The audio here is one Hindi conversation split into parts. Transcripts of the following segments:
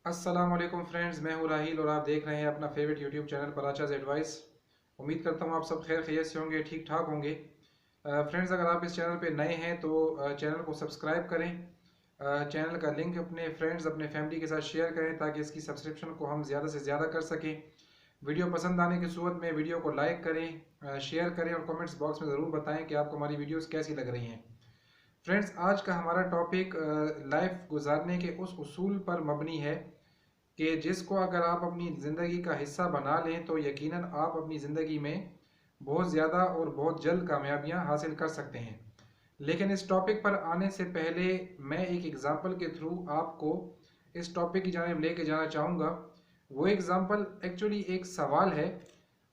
अस्सलाम वालेकुम फ्रेंड्स, मैं हूं राहिल और आप देख रहे हैं अपना फेवरेट यूट्यूब चैनल पराचाज एडवाइस। उम्मीद करता हूं आप सब खैर खैरियत से होंगे, ठीक ठाक होंगे। फ्रेंड्स, अगर आप इस चैनल पे नए हैं तो चैनल को सब्सक्राइब करें। चैनल का लिंक अपने फ्रेंड्स अपने फैमिली के साथ शेयर करें ताकि इसकी सब्सक्रिप्शन को हम ज़्यादा से ज़्यादा कर सकें। वीडियो पसंद आने की सूरत में वीडियो को लाइक करें, शेयर करें और कमेंट्स बॉक्स में ज़रूर बताएं कि आपको हमारी वीडियोस कैसी लग रही हैं। फ्रेंड्स, आज का हमारा टॉपिक लाइफ गुजारने के उस उसूल पर मबनी है कि जिसको अगर आप अपनी ज़िंदगी का हिस्सा बना लें तो यकीनन आप अपनी ज़िंदगी में बहुत ज़्यादा और बहुत जल्द कामयाबियां हासिल कर सकते हैं। लेकिन इस टॉपिक पर आने से पहले मैं एक एग्ज़ाम्पल के थ्रू आपको इस टॉपिक की जानिब लेके जाना चाहूँगा। वो एग्ज़ाम्पल एक्चुअली एक सवाल है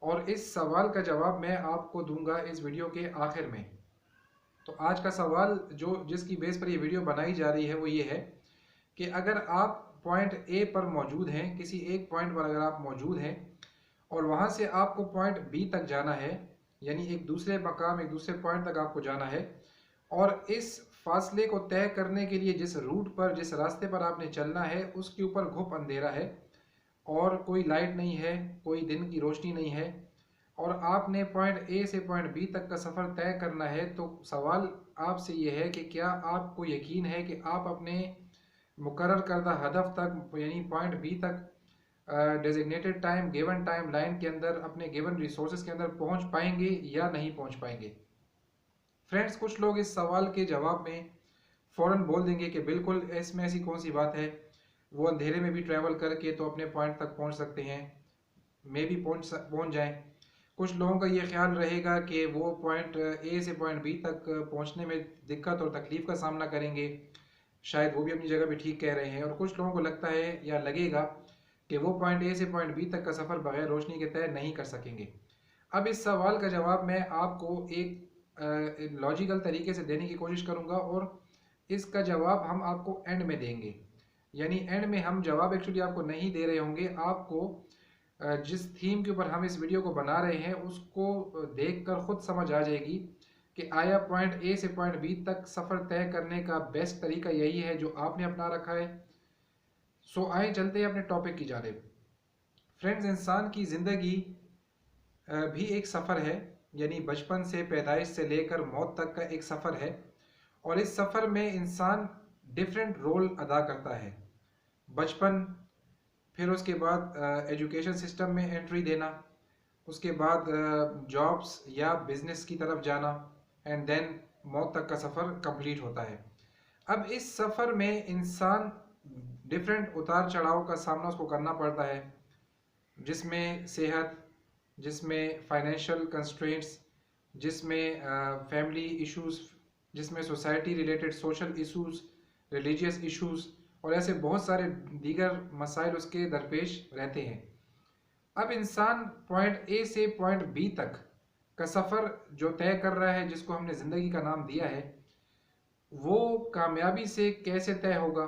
और इस सवाल का जवाब मैं आपको दूंगा इस वीडियो के आखिर में। तो आज का सवाल जो जिसकी बेस पर ये वीडियो बनाई जा रही है वो ये है कि अगर आप पॉइंट ए पर मौजूद हैं, किसी एक पॉइंट पर अगर आप मौजूद हैं और वहाँ से आपको पॉइंट बी तक जाना है, यानी एक दूसरे मकाम एक दूसरे पॉइंट तक आपको जाना है, और इस फासले को तय करने के लिए जिस रूट पर जिस रास्ते पर आपने चलना है उसके ऊपर घुप अंधेरा है और कोई लाइट नहीं है, कोई दिन की रोशनी नहीं है, और आपने पॉइंट ए से पॉइंट बी तक का सफ़र तय करना है, तो सवाल आपसे ये है कि क्या आपको यकीन है कि आप अपने मुकर्रर करदा हदफ तक यानी पॉइंट बी तक डेजिग्नेटेड टाइम लाइन के अंदर अपने गिवन रिसोर्सेज के अंदर पहुंच पाएंगे या नहीं पहुंच पाएंगे। फ्रेंड्स, कुछ लोग इस सवाल के जवाब में फ़ौरन बोल देंगे कि बिल्कुल, इसमें ऐसी कौन सी बात है, वो अंधेरे में भी ट्रैवल करके तो अपने पॉइंट तक पहुंच सकते हैं, मे भी पहुंच जाएं। कुछ लोगों का ये ख्याल रहेगा कि वो पॉइंट ए से पॉइंट बी तक पहुंचने में दिक्कत और तकलीफ़ का सामना करेंगे। शायद वो भी अपनी जगह पे ठीक कह रहे हैं। और कुछ लोगों को लगता है या लगेगा कि वो पॉइंट ए से पॉइंट बी तक का सफ़र बगैर रोशनी के तय नहीं कर सकेंगे। अब इस सवाल का जवाब मैं आपको एक लॉजिकल तरीके से देने की कोशिश करूंगा और इसका जवाब हम आपको एंड में देंगे। यानी एंड में हम जवाब एक्चुअली आपको नहीं दे रहे होंगे, आपको जिस थीम के ऊपर हम इस वीडियो को बना रहे हैं उसको देखकर खुद समझ आ जाएगी कि आया पॉइंट ए से पॉइंट बी तक सफ़र तय करने का बेस्ट तरीका यही है जो आपने अपना रखा है। सो आए चलते हैं अपने टॉपिक की जानिब। फ्रेंड्स, इंसान की ज़िंदगी भी एक सफ़र है, यानी बचपन से पैदाइश से लेकर मौत तक का एक सफ़र है, और इस सफ़र में इंसान डिफरेंट रोल अदा करता है। बचपन, फिर उसके बाद एजुकेशन सिस्टम में एंट्री देना, उसके बाद जॉब्स या बिजनेस की तरफ जाना, एंड देन मौत तक का सफ़र कंप्लीट होता है। अब इस सफ़र में इंसान डिफरेंट उतार चढ़ाव का सामना उसको करना पड़ता है, जिसमें सेहत, जिसमें फाइनेंशियल कंस्ट्रेंट्स, जिसमें फैमिली इश्यूज़, जिसमें society related social issues, religious issues, और ऐसे बहुत सारे दीगर मसाइल उसके दरपेश रहते हैं। अब इंसान पॉइंट ए से पॉइंट बी तक का सफ़र जो तय कर रहा है, जिसको हमने ज़िंदगी का नाम दिया है, वो कामयाबी से कैसे तय होगा,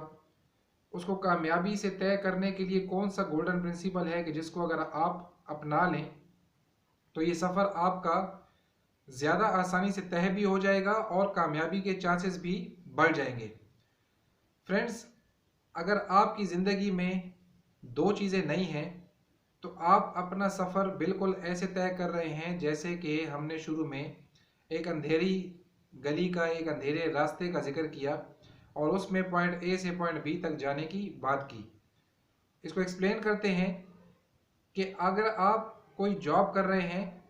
उसको कामयाबी से तय करने के लिए कौन सा गोल्डन प्रिंसिपल है कि जिसको अगर आप अपना लें तो ये सफ़र आपका ज़्यादा आसानी से तय भी हो जाएगा और कामयाबी के चांसेस भी बढ़ जाएंगे। फ्रेंड्स, अगर आपकी ज़िंदगी में दो चीज़ें नहीं हैं तो आप अपना सफ़र बिल्कुल ऐसे तय कर रहे हैं जैसे कि हमने शुरू में एक अंधेरी गली का, एक अंधेरे रास्ते का जिक्र किया और उसमें पॉइंट ए से पॉइंट बी तक जाने की बात की। इसको एक्सप्लेन करते हैं कि अगर आप कोई जॉब कर रहे हैं,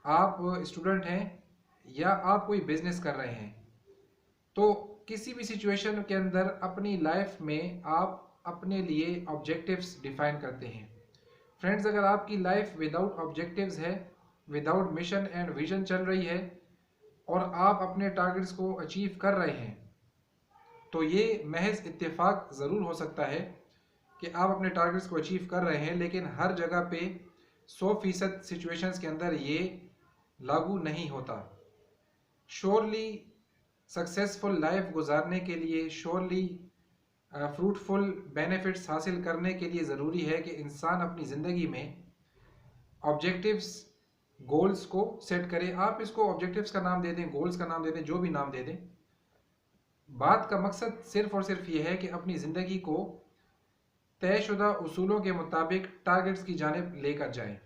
आप स्टूडेंट हैं, या आप कोई बिजनेस कर रहे हैं, तो किसी भी सिचुएशन के अंदर अपनी लाइफ में आप अपने लिए ऑब्जेक्टिव्स डिफाइन करते हैं। फ्रेंड्स, अगर आपकी लाइफ विदाउट ऑब्जेक्टिव्स है, विदाउट मिशन एंड विजन चल रही है और आप अपने टारगेट्स को अचीव कर रहे हैं, तो ये महज इत्तेफाक ज़रूर हो सकता है कि आप अपने टारगेट्स को अचीव कर रहे हैं, लेकिन हर जगह पे 100% सिचुएशंस के अंदर ये लागू नहीं होता। श्योरली सक्सेसफुल लाइफ गुजारने के लिए, श्योरली फ्रूटफुल बेनिफिट्स हासिल करने के लिए ज़रूरी है कि इंसान अपनी ज़िंदगी में ऑब्जेक्टिव्स, गोल्स को सेट करे। आप इसको ऑब्जेक्टिव्स का नाम दे दें, गोल्स का नाम दे दें, जो भी नाम दे दें, बात का मकसद सिर्फ और सिर्फ ये है कि अपनी ज़िंदगी को तयशुदा उसूलों के मुताबिक टारगेट्स की जानिब लेकर जाएं।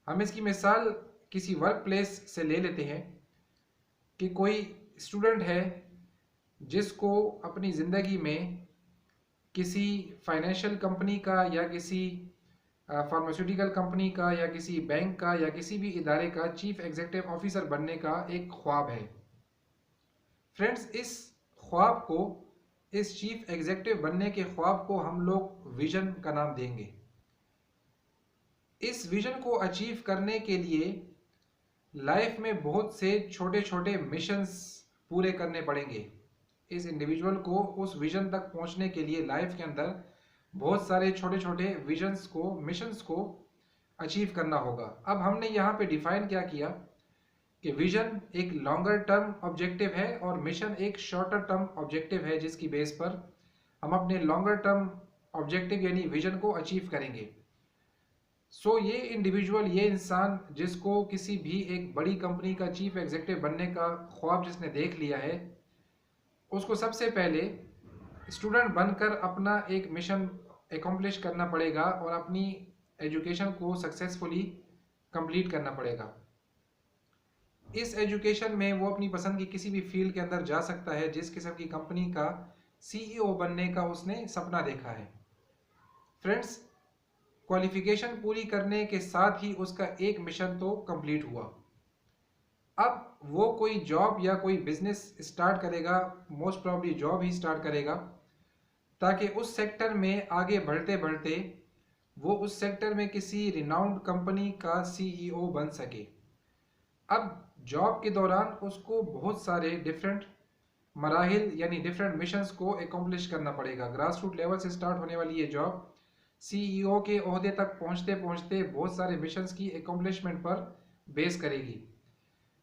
हम इसकी मिसाल किसी वर्क प्लेस से ले लेते हैं कि कोई स्टूडेंट है जिसको अपनी ज़िंदगी में किसी फाइनेंशियल कंपनी का या किसी फार्मास्यूटिकल कंपनी का या किसी बैंक का या किसी भी इदारे का चीफ एग्जीक्यूटिव ऑफिसर बनने का एक ख्वाब है। फ्रेंड्स, इस ख्वाब को, इस चीफ एग्जीक्यूटिव बनने के ख्वाब को हम लोग विजन का नाम देंगे। इस विजन को अचीव करने के लिए लाइफ में बहुत से छोटे छोटे मिशंस पूरे करने पड़ेंगे। इस इंडिविजुअल को उस विजन तक पहुंचने के लिए लाइफ के अंदर बहुत सारे छोटे छोटे विजन्स को, मिशंस को अचीव करना होगा। अब हमने यहाँ पे डिफाइन क्या किया कि विजन एक लॉन्गर टर्म ऑब्जेक्टिव है और मिशन एक शॉर्टर टर्म ऑब्जेक्टिव है, जिसकी बेस पर हम अपने लॉन्गर टर्म ऑब्जेक्टिव यानी विजन को अचीव करेंगे। सो ये इंडिविजुअल, ये इंसान जिसको किसी भी एक बड़ी कंपनी का चीफ एग्जीक्यूटिव बनने का ख्वाब जिसने देख लिया है, उसको सबसे पहले स्टूडेंट बनकर अपना एक मिशन एकम्प्लिश करना पड़ेगा और अपनी एजुकेशन को सक्सेसफुली कंप्लीट करना पड़ेगा। इस एजुकेशन में वो अपनी पसंद की किसी भी फील्ड के अंदर जा सकता है जिस किस्म की कंपनी का सीईओ बनने का उसने सपना देखा है। फ्रेंड्स, क्वालिफिकेशन पूरी करने के साथ ही उसका एक मिशन तो कंप्लीट हुआ। अब वो कोई जॉब या कोई बिजनेस स्टार्ट करेगा, मोस्ट प्रॉब्ली जॉब ही स्टार्ट करेगा, ताकि उस सेक्टर में आगे बढ़ते बढ़ते वो उस सेक्टर में किसी रिनाउंड कंपनी का सीईओ बन सके। अब जॉब के दौरान उसको बहुत सारे डिफरेंट मराहिल यानी डिफरेंट मिशंस को एकम्प्लिश करना पड़ेगा। ग्रास रूट लेवल से स्टार्ट होने वाली ये जॉब सीईओ के ओहदे तक पहुंचते पहुंचते बहुत सारे मिशंस की एकम्प्लिशमेंट पर बेस करेगी।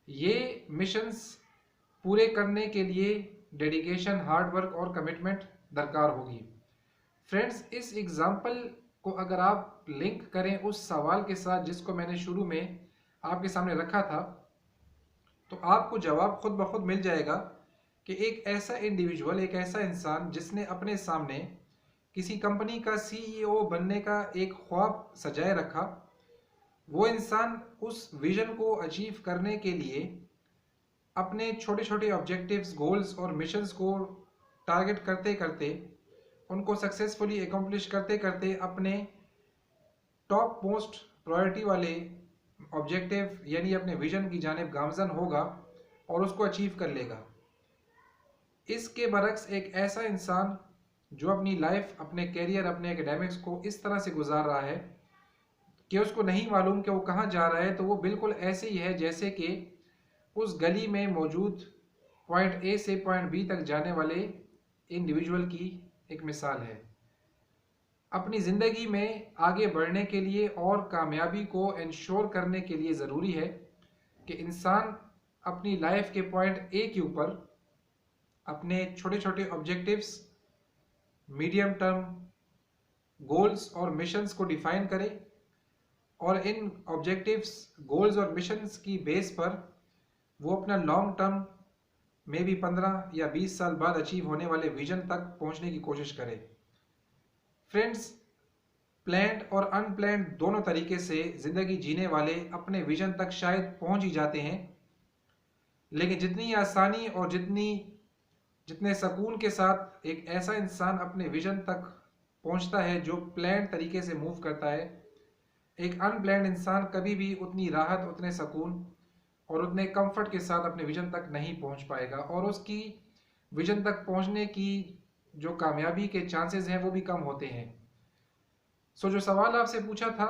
ये मिशंस पूरे करने के लिए डेडिकेशन, हार्ड वर्क और कमिटमेंट दरकार होगी। फ्रेंड्स, इस एग्जाम्पल को अगर आप लिंक करें उस सवाल के साथ जिसको मैंने शुरू में आपके सामने रखा था, तो आपको जवाब खुद ब खुद मिल जाएगा कि एक ऐसा इंडिविजुअल, एक ऐसा इंसान जिसने अपने सामने किसी कंपनी का सीईओ बनने का एक ख्वाब सजाए रखा, वो इंसान उस विजन को अचीव करने के लिए अपने छोटे छोटे ऑब्जेक्टिव्स, गोल्स और मिशंस को टारगेट करते करते, उनको सक्सेसफुली एकम्प्लिश करते करते अपने टॉप मोस्ट प्रायोरिटी वाले ऑब्जेक्टिव यानी अपने विजन की जानिब गामजन होगा और उसको अचीव कर लेगा। इसके बरक्स एक ऐसा इंसान जो अपनी लाइफ, अपने कैरियर, अपने एकेडमिक्स को इस तरह से गुजार रहा है कि उसको नहीं मालूम कि वो कहाँ जा रहा है, तो वो बिल्कुल ऐसे ही है जैसे कि उस गली में मौजूद पॉइंट ए से पॉइंट बी तक जाने वाले इंडिविजुअल की एक मिसाल है। अपनी ज़िंदगी में आगे बढ़ने के लिए और कामयाबी को इंश्योर करने के लिए ज़रूरी है कि इंसान अपनी लाइफ के पॉइंट ए के ऊपर अपने छोटे छोटे ऑब्जेक्टिव्स, मीडियम टर्म गोल्स और मिशंस को डिफाइन करे और इन ऑब्जेक्टिव्स, गोल्स और मिशंस की बेस पर वो अपना लॉन्ग टर्म में भी 15 या 20 साल बाद अचीव होने वाले विजन तक पहुंचने की कोशिश करे। फ्रेंड्स, प्लान्ड और अनप्लान्ड दोनों तरीके से ज़िंदगी जीने वाले अपने विजन तक शायद पहुंच ही जाते हैं, लेकिन जितनी आसानी और जितने सुकून के साथ एक ऐसा इंसान अपने विजन तक पहुंचता है जो प्लान्ड तरीके से मूव करता है, एक अनप्लान्ड इंसान कभी भी उतनी राहत, उतने सुकून और उतने कंफर्ट के साथ अपने विजन तक नहीं पहुंच पाएगा और उसकी विजन तक पहुंचने की जो कामयाबी के चांसेस हैं वो भी कम होते हैं। सो जो सवाल आपसे पूछा था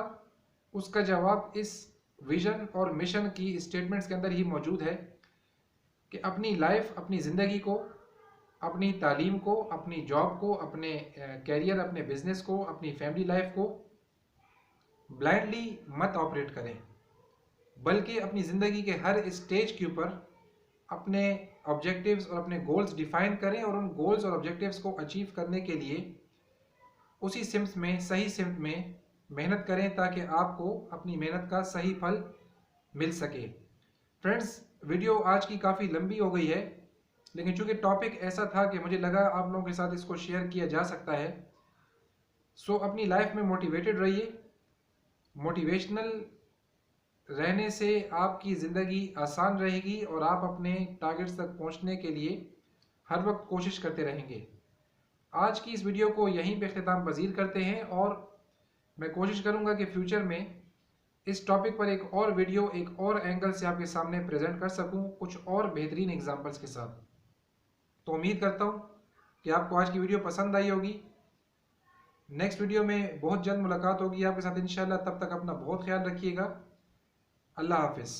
उसका जवाब इस विजन और मिशन की स्टेटमेंट्स के अंदर ही मौजूद है कि अपनी लाइफ, अपनी ज़िंदगी को, अपनी तालीम को, अपनी जॉब को, अपने कैरियर, अपने बिजनेस को, अपनी फैमिली लाइफ को ब्लाइंडली मत ऑपरेट करें, बल्कि अपनी ज़िंदगी के हर स्टेज के ऊपर अपने ऑब्जेक्टिव्स और अपने गोल्स डिफाइन करें और उन गोल्स और ऑब्जेक्टिव्स को अचीव करने के लिए उसी सिम्त में, सही सिम्त में मेहनत करें ताकि आपको अपनी मेहनत का सही फल मिल सके। फ्रेंड्स, वीडियो आज की काफ़ी लंबी हो गई है, लेकिन चूंकि टॉपिक ऐसा था कि मुझे लगा आप लोगों के साथ इसको शेयर किया जा सकता है, सो अपनी लाइफ में मोटिवेटेड रहिए। मोटिवेशनल रहने से आपकी ज़िंदगी आसान रहेगी और आप अपने टारगेट्स तक पहुंचने के लिए हर वक्त कोशिश करते रहेंगे। आज की इस वीडियो को यहीं पे अख्तिताम पजीर करते हैं और मैं कोशिश करूंगा कि फ्यूचर में इस टॉपिक पर एक और वीडियो एक और एंगल से आपके सामने प्रेजेंट कर सकूं, कुछ और बेहतरीन एग्जांपल्स के साथ। तो उम्मीद करता हूं कि आपको आज की वीडियो पसंद आई होगी। नेक्स्ट वीडियो में बहुत जल्द मुलाकात होगी आपके साथ इंशाल्लाह। तब तक अपना बहुत ख्याल रखिएगा। अल्लाह हाफिज़।